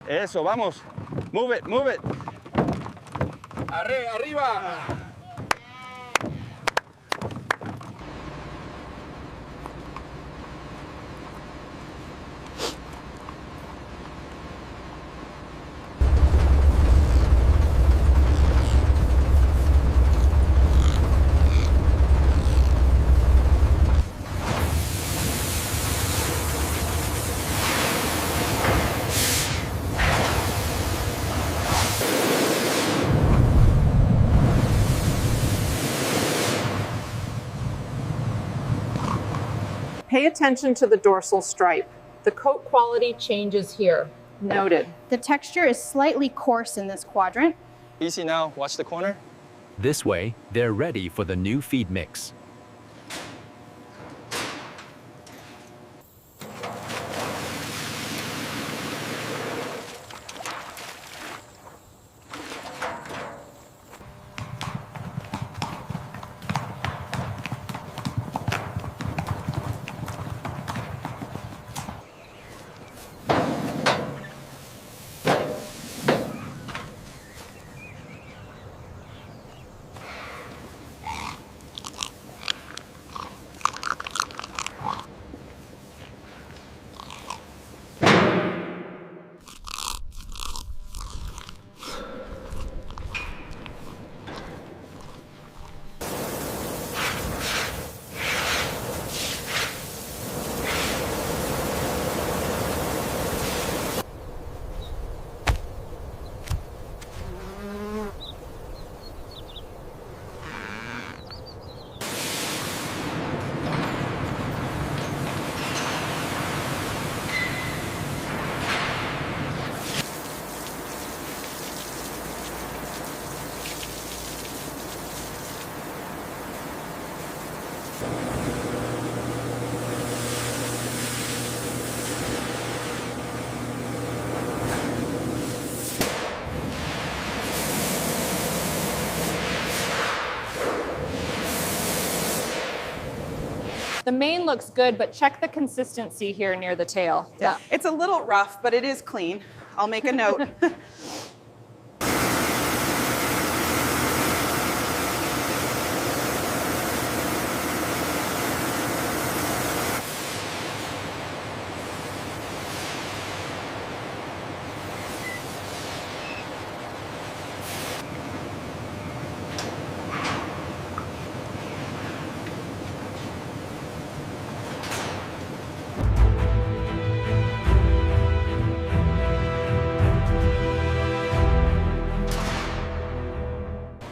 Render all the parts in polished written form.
Eso, vamos. Move it, move it. Arriba. Pay attention to the dorsal stripe. The coat quality changes here. Noted. The texture is slightly coarse in this quadrant. Easy now, watch the corner. This way, they're ready for the new feed mix. The mane looks good, but check the consistency here near the tail. Yeah, it's a little rough, but it is clean. I'll make a note.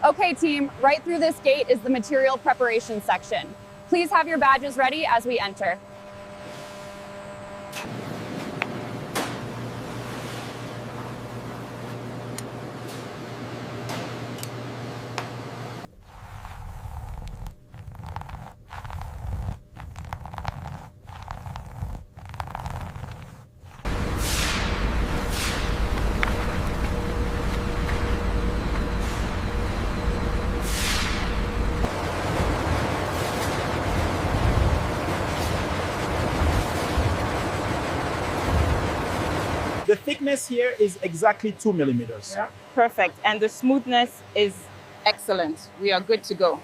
Okay team, right through this gate is the material preparation section. Please have your badges ready as we enter. The thickness here is exactly 2 millimeters. Yeah. Perfect. And the smoothness is excellent. We are good to go.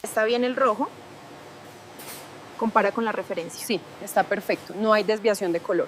¿Está bien el rojo? Compara con la referencia. Sí, está perfecto. No hay desviación de color.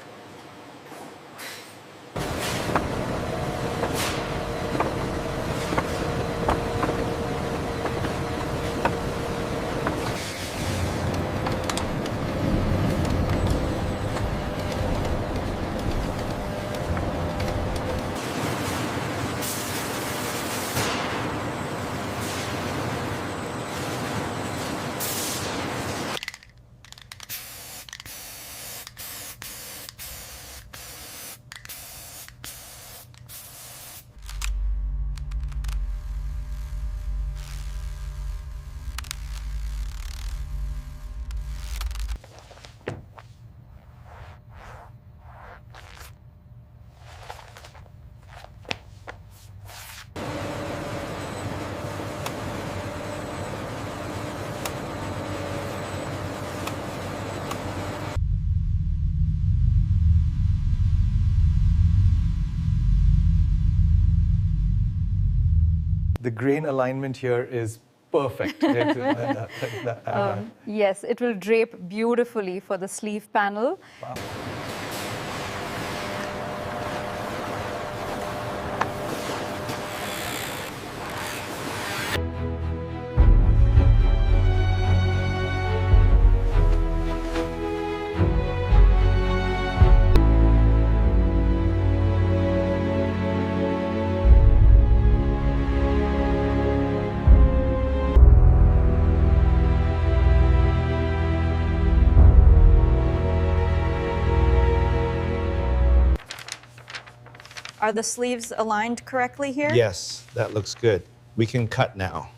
The grain alignment here is perfect. Yes, it will drape beautifully for the sleeve panel. Wow. Are the sleeves aligned correctly here? Yes, that looks good. We can cut now.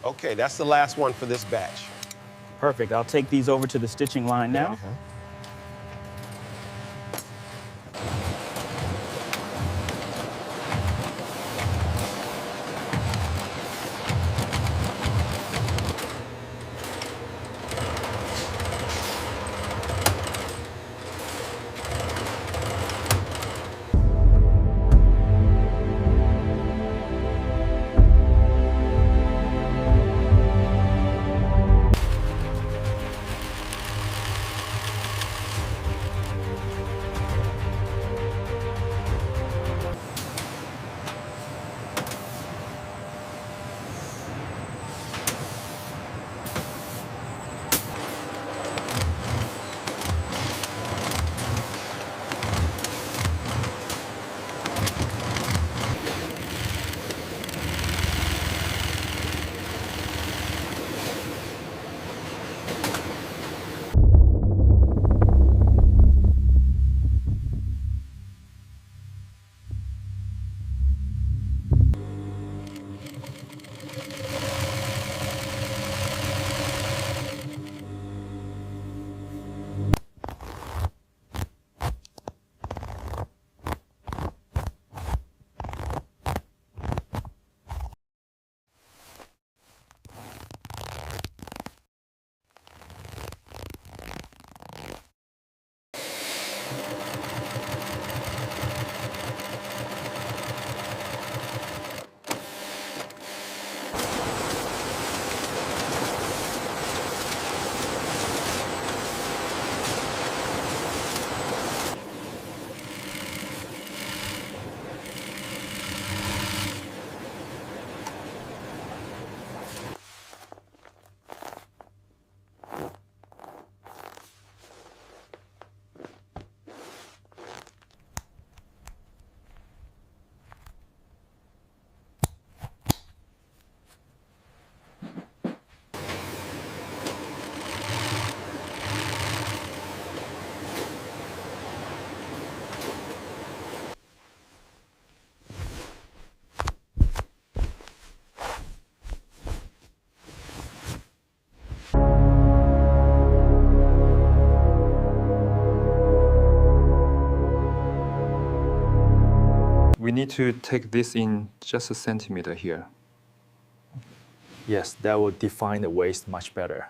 Okay, that's the last one for this batch. Perfect. I'll take these over to the stitching line now. we need to take this in just a centimeter here. Yes, that will define the waist much better.